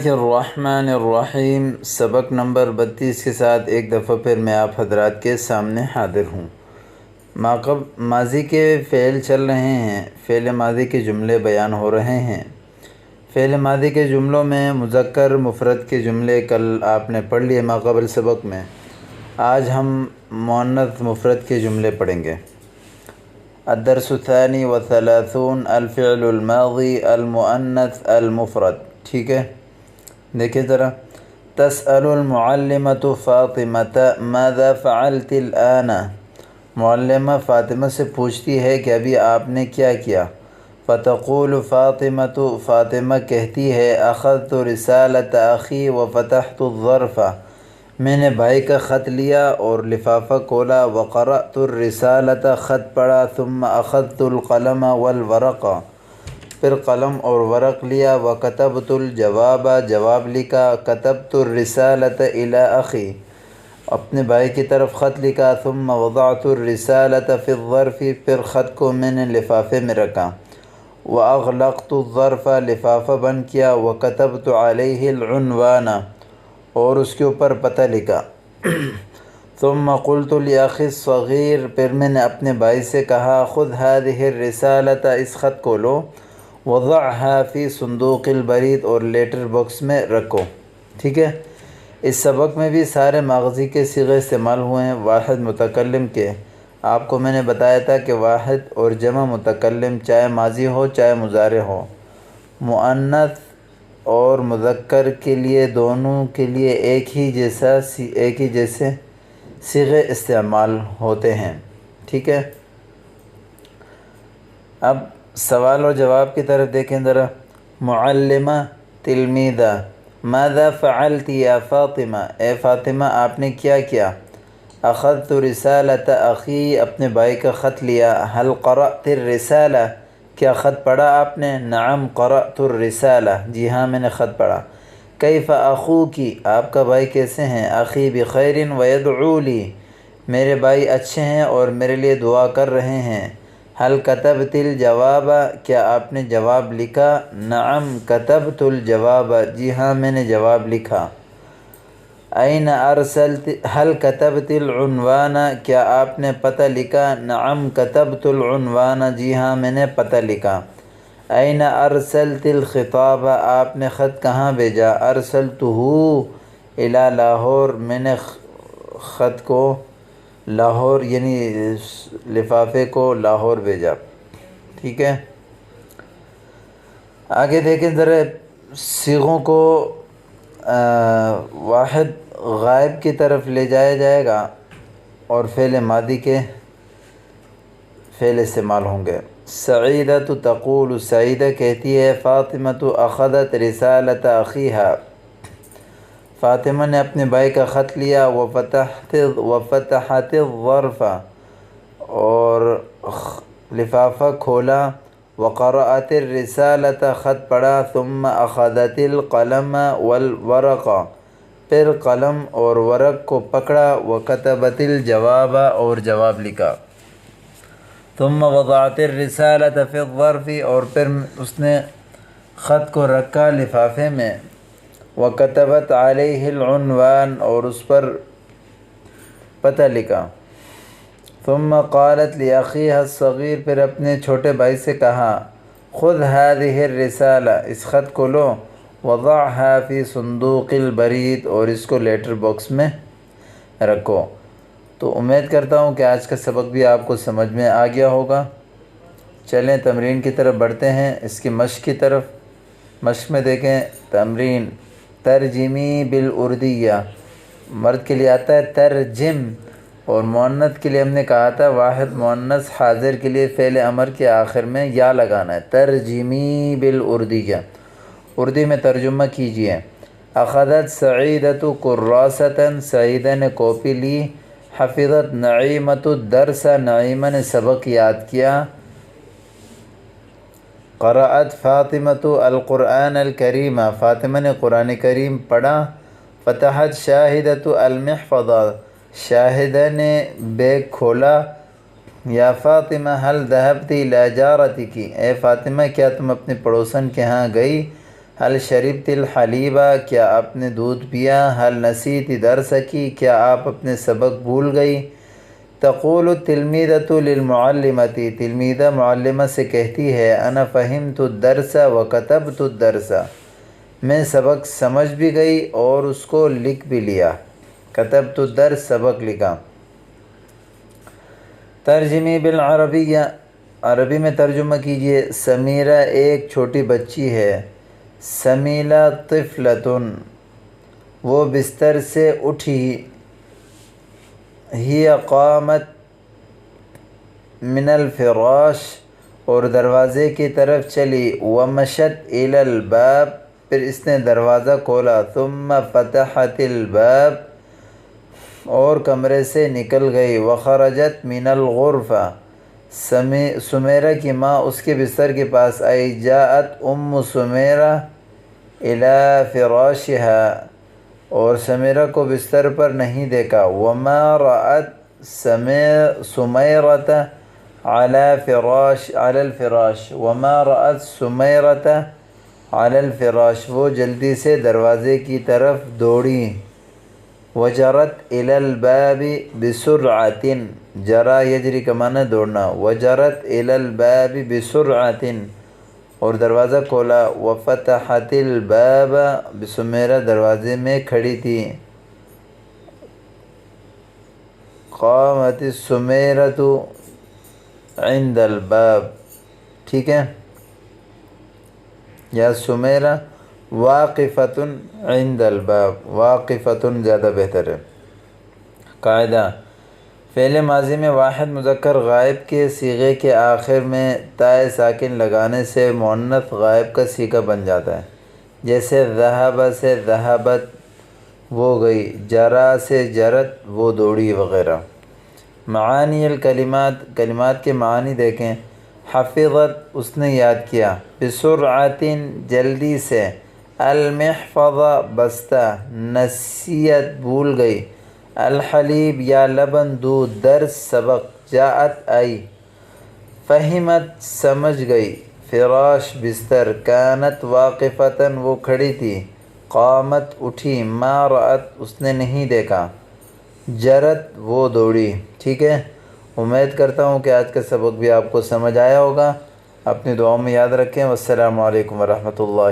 الرحمن الرحیم۔ سبق نمبر 32 کے ساتھ ایک دفعہ پھر میں آپ حضرات کے سامنے حاضر ہوں۔ ماضی کے فعل چل رہے ہیں، فعل ماضی کے جملے بیان ہو رہے ہیں۔ فعل ماضی کے جملوں میں مذکر مفرد کے جملے کل آپ نے پڑھ لیے ماقبل سبق میں۔ آج ہم مؤنث مفرد کے جملے پڑھیں گے۔ الدرس الثانی والثلاثون الفعل الماضی المؤنث المفرد۔ ٹھیک ہے، دیکھیں ذرا۔ تسأل المعلمۃ فاطمۃ ماذا فعلت الآن؟ معلمہ فاطمہ سے پوچھتی ہے کہ ابھی آپ نے کیا کیا۔ فتقول فاطمۃ، فاطمہ کہتی ہے اخذت رسالۃ اخی وفتحت الظرف، میں نے بھائی کا خط لیا اور لفافہ کھولا۔ وقرأت الرسالۃ، خط پڑھا۔ ثم اخذت القلم والورق، پھر قلم اور ورق لیا۔ وکتبت الجواب، جواب لکھا۔ کتبت الرسالۃ الی اخی، اپنے بھائی کی طرف خط لکھا۔ ثم وضعت الرسالۃ فی الظرف، پھر خط کو میں نے لفافے میں رکھا۔ واغلقت الظرف، لفافہ بند کیا۔ وکتبت علیہ العنوان، اور اس کے اوپر پتہ لکھا۔ ثم قلت لاخی الصغیر، پھر میں نے اپنے بھائی سے کہا خذ هذه الرسالۃ، اس خط کو لو۔ وضعها فی صندوق البرید، اور لیٹر باکس میں رکھو۔ ٹھیک ہے، اس سبق میں بھی سارے ماضی کے صیغے استعمال ہوئے ہیں واحد متکلم کے۔ آپ کو میں نے بتایا تھا کہ واحد اور جمع متکلم چاہے ماضی ہو چاہے مضارع ہو، مؤنث اور مذکر کے لیے دونوں کے لیے ایک ہی جیسے صیغے استعمال ہوتے ہیں۔ ٹھیک ہے، اب سوال اور جواب کی طرف دیکھیں ذرا۔ معلمہ تلمیذہ، ماذا فعلت یا فاطمہ، اے فاطمہ آپ نے کیا کیا۔ اخذت رسالۃ اخی، اپنے بھائی کا خط لیا۔ هل قرأت الرسالہ، کیا خط پڑھا آپ نے۔ نعم قرأت الرسالہ، جی ہاں میں نے خط پڑھا۔ کیف اخوکی، آپ کا بھائی کیسے ہیں۔ اخی بخیر ویدعو لی، میرے بھائی اچھے ہیں اور میرے لیے دعا کر رہے ہیں۔ هل کتبت الجواب، کیا آپ نے جواب لکھا۔ نعم کتبت الجواب، جی ہاں میں نے جواب لکھا۔ این ارسلت، هل کتبت العنوان، کیا آپ نے پتہ لکھا۔ نعم کتبت العنوان، جی ہاں میں نے پتہ لکھا۔ این ارسلت الخطاب، آپ نے خط کہاں بھیجا۔ ارسلتہ الی لاہور، میں نے خط کو لاہور یعنی لفافے کو لاہور بھیجا۔ ٹھیک ہے، آگے دیکھیں ذرا۔ صیغوں کو واحد غائب کی طرف لے جایا جائے گا اور فعل ماضی کے فعل استعمال ہوں گے۔ سعیدۃ تقول، سعیدہ کہتی ہے فاطمۃ اخذت رسالۃ اخیہا، فاطمہ نے اپنے بھائی کا خط لیا۔ وفتحت الظرف، اور لفافہ کھولا۔ وقرأت الرسالۃ، خط پڑھا۔ ثم اخذت القلم والورق، پھر قلم اور ورق کو پکڑا۔ وکتبت الجواب، اور جواب لکھا۔ ثم وضعت الرسالۃ فی الظرف، اور پھر اس نے خط کو رکھا لفافے میں۔ وکتبت علیہ العنوان، اور اس پر پتہ لکھا۔ ثم قالت لاخیہا الصغیر، پھر اپنے چھوٹے بھائی سے کہا خذ هذه الرسالہ، اس خط کو لو۔ وضعها فی صندوق البرید، اور اس کو لیٹر باکس میں رکھو۔ تو امید کرتا ہوں کہ آج کا سبق بھی آپ کو سمجھ میں آ گیا ہوگا۔ چلیں تمرین کی طرف بڑھتے ہیں، اس کی مشق کی طرف۔ مشق میں دیکھیں تمرین ترجمی بالاردیہ، مرد کے لیے آتا ہے ترجم، اور مؤنث کے لیے ہم نے کہا تھا واحد مؤنث حاضر کے لیے فعل امر کے آخر میں یا لگانا ہے۔ ترجمی بالاردیہ، اردو میں ترجمہ کیجئے۔ اخذت سعیدۃ کراست، سعیدہ نے کاپی لی۔ حفظت نعیمۃ الدرس، نعیمہ نے سبق یاد کیا۔ قرأت فاطمۃ القرآن الکریم، فاطمہ نے قرآن کریم پڑھا۔ فتحت شاہدۃ المحفظہ، شاہدہ نے بیگ کھولا۔ یا فاطمہ هل ذهبت الی جارتک، اے فاطمہ کیا تم اپنے پڑوسن کے ہاں گئی۔ حل شربت الحلیبہ، کیا آپ نے دودھ پیا؟ حل نسیت درسکی، کیا آپ اپنے سبق بھول گئی؟ تقول التلمیذۃ للمعلمۃ، تلمیذہ معلمہ سے کہتی ہے، انا فہمت الدرس وکتبت الدرس، میں سبق سمجھ بھی گئی اور اس کو لکھ بھی لیا۔ کتبت الدرس، سبق لکھا۔ ترجمی بالعربیہ، عربی میں ترجمہ کیجئے۔ سمیرہ ایک چھوٹی بچی ہے۔ سمیلہ طفلۃ، وہ بستر سے اٹھی۔ ہی قامت من الفراش، اور دروازے کی طرف چلی۔ ومشت الی الباب، پھر اس نے دروازہ کھولا۔ ثم فتحت الباب، اور کمرے سے نکل گئی۔ وخرجت من الغرفہ، سمیرہ کی ماں اس کے بستر کے پاس آئی۔ جاءت ام سمیرہ الی فراشہا، اور سمیرہ کو بستر پر نہیں دیکھا۔ وما رأت سمیرۃ علی الفراش، وما رأت سمیرۃ علی الفراش، وہ جلدی سے دروازے کی طرف دوڑی۔ وجرت الی الباب بسرعۃ، جرا یجری کا معنی دوڑنا۔ وجرت الی الباب بسرعۃ، اور دروازہ کھولا۔ وفتحت الباب، سمیرہ دروازے میں کھڑی تھی۔ قامت السمیرۃ عند الباب، ٹھیک ہے، یا سمیرہ واقفۃ عند الباب، واقفۃ زیادہ بہتر ہے۔ قاعدہ، فعل ماضی میں واحد مذکر غائب کے صیغے کے آخر میں تائے ساکن لگانے سے مؤنث غائب کا صیغہ بن جاتا ہے، جیسے ذہب سے ذہبت، وہ گئی، جرا سے جرت، وہ دوڑی، وغیرہ۔ معانی الکلمات، کلمات کے معنی دیکھیں۔ حفظت، اس نے یاد کیا۔ بسرعۃ، جلدی سے۔ المحفظ، بستہ۔ نسیت، بھول گئی۔ الحلیب یا لبن، دودھ۔ درس، سبق۔ جاءت، آئی۔ فہمت، سمجھ گئی۔ فراش، بستر۔ کانت واقفتاً، وہ کھڑی تھی۔ قامت، اٹھی۔ ما رأت، اس نے نہیں دیکھا۔ جرت، وہ دوڑی، ٹھیک ہے۔ امید کرتا ہوں کہ آج کا سبق بھی آپ کو سمجھ آیا ہوگا۔ اپنی دعاؤں میں یاد رکھیں۔ والسلام علیکم ورحمۃ اللہ۔